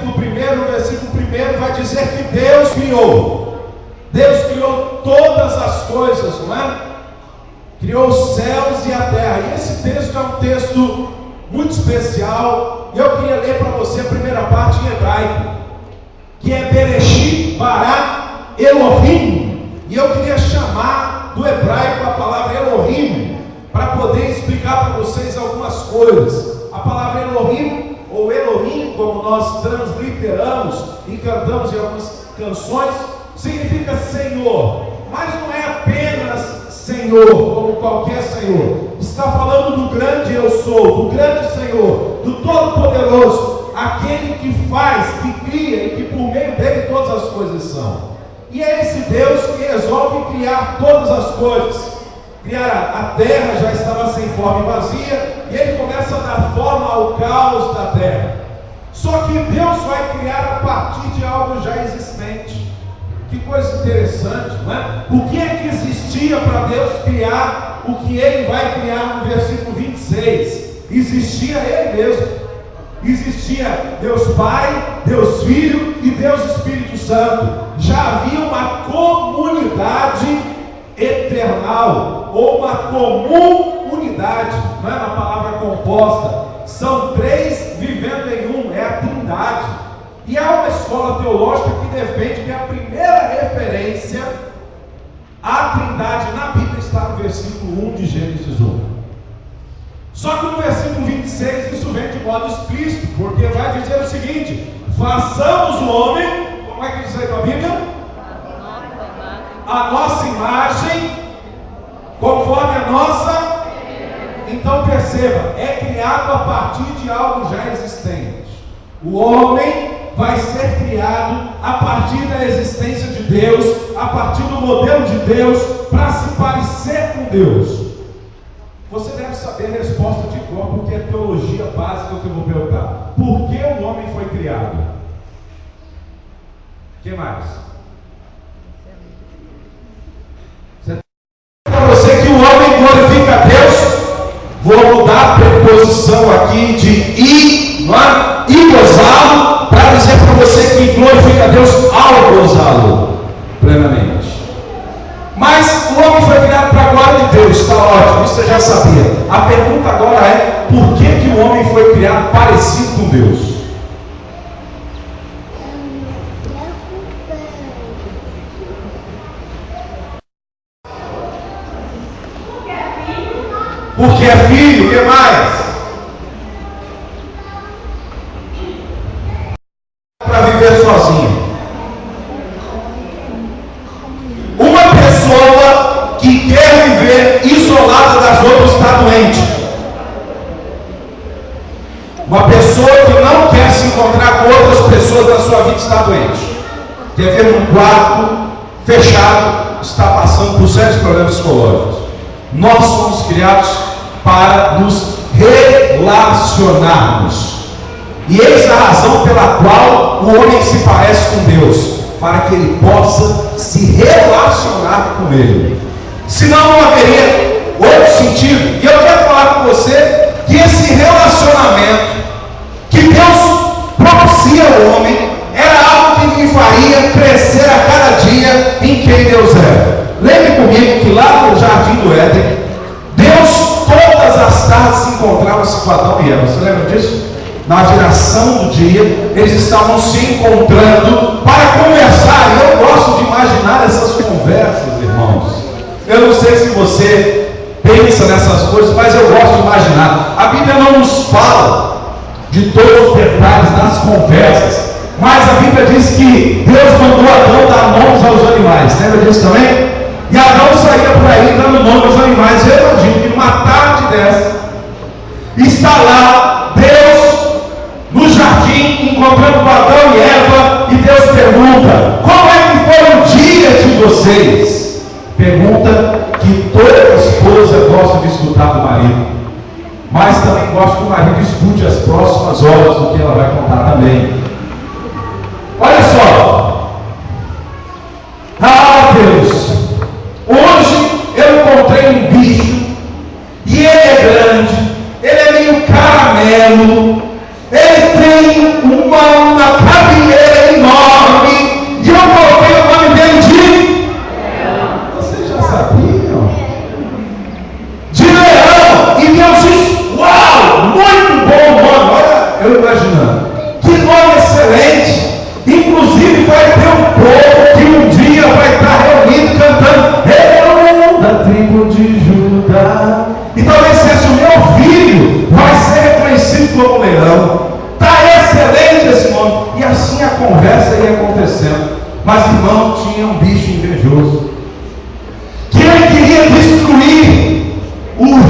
capítulo 1, no versículo 1, vai dizer que Deus criou todas as coisas, não é? Criou os céus e a terra. E esse texto é um texto muito especial. E eu queria ler para você a primeira parte em hebraico, que é Bereshit bara Elohim. E eu queria chamar do hebraico a palavra Elohim, para poder explicar para vocês algumas coisas. A palavra Elohim, ou Elohim, como nós transliteramos e cantamos em algumas canções, significa Senhor, mas não é apenas Senhor, como qualquer Senhor. Está falando do grande eu sou, do grande Senhor, do Todo-Poderoso, aquele que faz, que cria e que por meio dele todas as coisas são. E é esse Deus que resolve criar todas as coisas. Criar a terra, já estava sem forma e vazia, e ele começa a dar forma ao caos da terra. Só que Deus vai criar a partir de algo já existente. Que coisa interessante, não é? O que é que existia para Deus criar o que ele vai criar no versículo 26? Existia ele mesmo. Existia Deus Pai, Deus Filho e Deus Espírito Santo. Já havia uma comunidade eternal, ou uma comum unidade, não é uma palavra composta. São três vivendo em um, é a Trindade. E há uma escola teológica que defende que a primeira referência à Trindade na Bíblia está no versículo 1 de Gênesis 1. Só que no versículo 26 isso vem de modo explícito, porque vai dizer o seguinte: façamos o homem, como é que diz aí na Bíblia? A nossa imagem, conforme a nossa. Então perceba, é criado a partir de algo já existente. O homem vai ser criado a partir da existência de Deus, a partir do modelo de Deus, para se parecer com Deus. Você deve saber a resposta de cor, porque é teologia básica que eu vou perguntar. Por que o homem foi criado? O que mais? Para você que o homem glorifica a Deus, vou mudar a preposição aqui de i, não é? E gozá-lo, para dizer para você que glorifica a Deus ao gozá-lo plenamente. Mas o homem foi criado para a glória de Deus, está ótimo, isso você já sabia. A pergunta agora é: por que o homem foi criado parecido com Deus? Porque é filho, o que mais? Para viver sozinho. Uma pessoa que quer viver isolada das outras está doente. Uma pessoa que não quer se encontrar com outras pessoas na sua vida está doente. Quer ver num quarto fechado, está passando por sérios problemas psicológicos. Nós somos criados para nos relacionarmos. E eis a razão pela qual o homem se parece com Deus, para que ele possa se relacionar com ele. Senão não haveria outro sentido. E eu quero falar com você que esse relacionamento que Deus propicia ao homem era algo que me faria crescer a cada dia em quem Deus é. Lembre comigo que lá no Jardim do Éden, Deus todas as tardes se encontrava-se com Adão e Eva. Você lembra disso? Na viração do dia, eles estavam se encontrando para conversar. E eu gosto de imaginar essas conversas, irmãos. Eu não sei se você pensa nessas coisas, mas eu gosto de imaginar. A Bíblia não nos fala de todos os detalhes das conversas, mas a Bíblia diz que Deus mandou Adão dar nomes aos animais. Lembra disso também? E Adão saía por aí dando nome aos animais. Eu imagino que numa tarde dessa está lá Deus no jardim encontrando com Adão e Eva, e Deus pergunta: como é que foi o dia de vocês? Pergunta que toda esposa gosta de escutar do marido, mas também gosta que o marido escute as próximas horas do que ela vai contar também. Olha só. Ah, Deus, hoje eu encontrei um bicho, e ele é grande, ele é meio caramelo, ele tem uma cara irmão tinha um bicho invejoso, que ele queria destruir o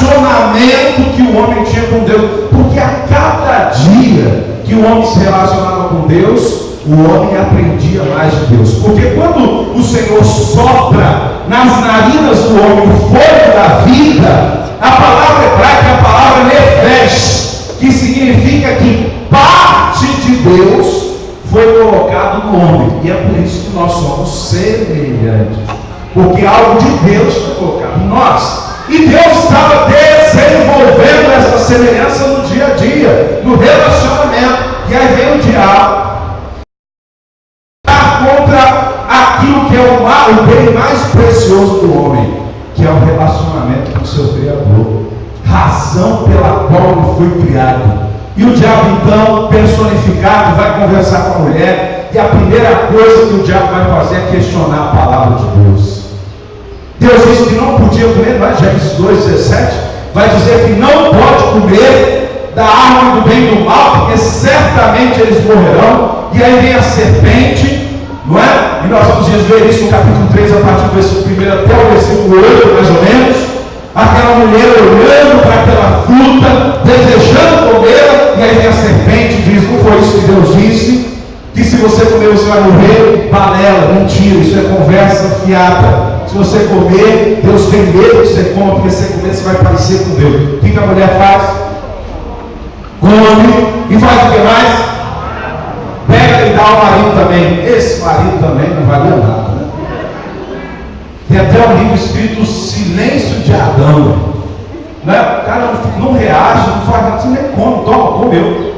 relacionamento que o homem tinha com Deus, porque a cada dia que o homem se relacionava com Deus, o homem aprendia mais de Deus. Porque quando o Senhor sopra nas narinas do homem o fogo da vida, a palavra hebraica é a palavra nefesh, que significa que parte de Deus foi colocado no homem. E é por isso que nós somos semelhantes, porque algo de Deus foi colocado em nós. E Deus estava desenvolvendo essa semelhança no dia a dia, no relacionamento. E aí vem o diabo contra aquilo que é o bem mais precioso do homem, que é o relacionamento com o seu Criador, razão pela qual ele foi criado. E o diabo então, personificado, vai conversar com a mulher, e a primeira coisa que o diabo vai fazer é questionar a palavra de Deus. Deus disse que não podia comer, vai, Gênesis 2,17, vai dizer que não pode comer da árvore do bem e do mal, porque certamente eles morrerão. E aí vem a serpente, não é? E nós vamos ver isso no capítulo 3, a partir do versículo 1 até o versículo 8, mais ou menos. Aquela mulher olhando para aquela fruta, desejando comê-la, e aí vem a serpente e diz: não foi isso que Deus disse, que se você comer você vai morrer? Balela, mentira, isso é conversa fiada. Se você comer, Deus tem medo que você coma, porque se você comer você vai parecer com Deus. O que a mulher faz? Come, e faz o que mais? Pega e dá ao marido também. Esse marido também não valia nada, né? Tem até um livro escrito Silêncio de Adão, né? O cara não reage, não faz nada, você nem come, toma, comeu.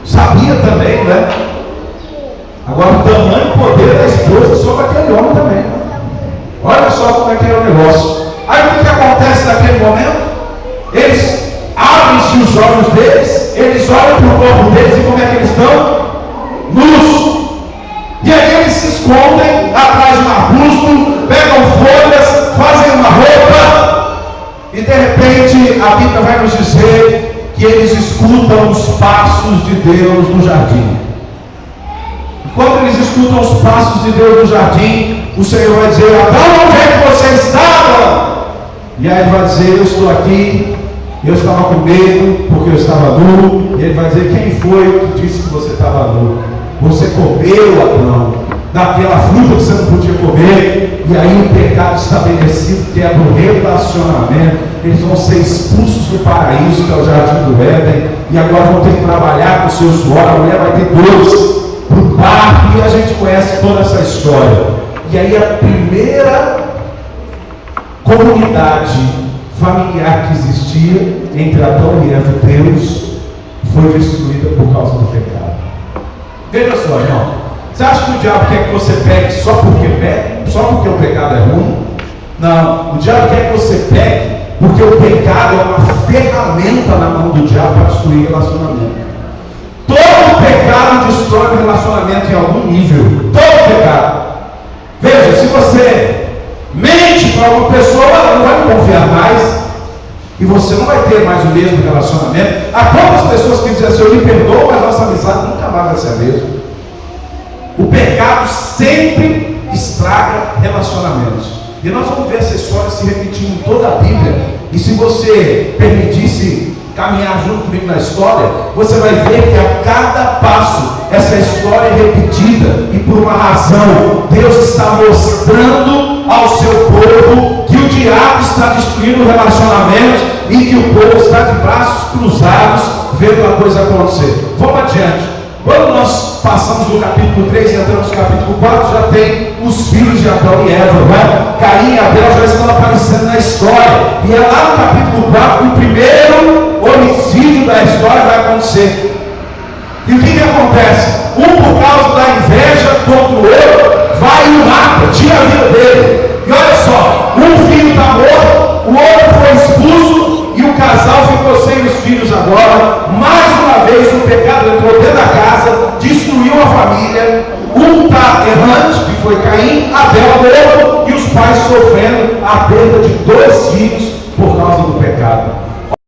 Sabia também, né? Agora o tamanho e poder da esposa sobre aquele homem também, né? Olha só como é que é o negócio. Aí o que acontece naquele momento? Eles abrem-se os olhos deles, eles olham para o corpo deles, e como é que eles estão? Nus. E aí eles se escondem atrás de um arbusto, pegam folhas, fazem uma roupa, e de repente a Bíblia vai nos dizer que eles escutam os passos de Deus no jardim. Quando eles escutam os passos de Deus no jardim, o Senhor vai dizer: Adão, onde é que você estava? E aí ele vai dizer: eu estou aqui, eu estava com medo porque eu estava nu. E ele vai dizer: quem foi que disse que você estava nu? Você comeu, Adão, daquela fruta que você não podia comer. E aí o pecado estabelecido, que é do relacionamento, eles vão ser expulsos do paraíso, que é o jardim do Éden, e agora vão ter que trabalhar com o seu suor. A mulher vai ter dores para o parto, e a gente conhece toda essa história. E aí a primeira comunidade familiar que existia entre Adão e Eva, Deus, foi destruída por causa do pecado. Veja só, irmão, você acha que o diabo quer que você pegue só porque o pecado é ruim? Não, o diabo quer que você pegue porque o pecado é uma ferramenta na mão do diabo para destruir relacionamento. Todo pecado destrói o relacionamento em algum nível. Todo pecado. Veja, se você mente para uma pessoa, ela não vai confiar mais, e você não vai ter mais o mesmo relacionamento. Há poucas pessoas que dizem assim: eu lhe perdoo, mas nossa amizade nunca mais vai ser a mesma. O pecado sempre estraga relacionamentos. E nós vamos ver essa história se repetindo em toda a Bíblia. E se você permitisse caminhar junto comigo na história, você vai ver que a cada passo essa história é repetida, e por uma razão. Deus está mostrando ao seu povo que o diabo está destruindo o relacionamento e que o povo está de braços cruzados vendo a coisa acontecer. Vamos adiante. Quando nós passamos do capítulo 3 e entramos no capítulo 4, já tem os filhos de Adão e Eva, não é? Caim e Abel já estão aparecendo na história. E é lá no capítulo 4 o primeiro homicídio da história vai acontecer. E o que acontece? Um, por causa da inveja contra o outro, vai e o mata, tira a vida dele. E olha só, um filho está morto, o outro foi expulso, e o casal ficou sem os filhos agora. Mais uma vez o pecado entrou dentro da casa, destruiu a família. Um está errante, que foi Caim, Abel morto, e os pais sofrendo a perda de 2 filhos por causa do pecado.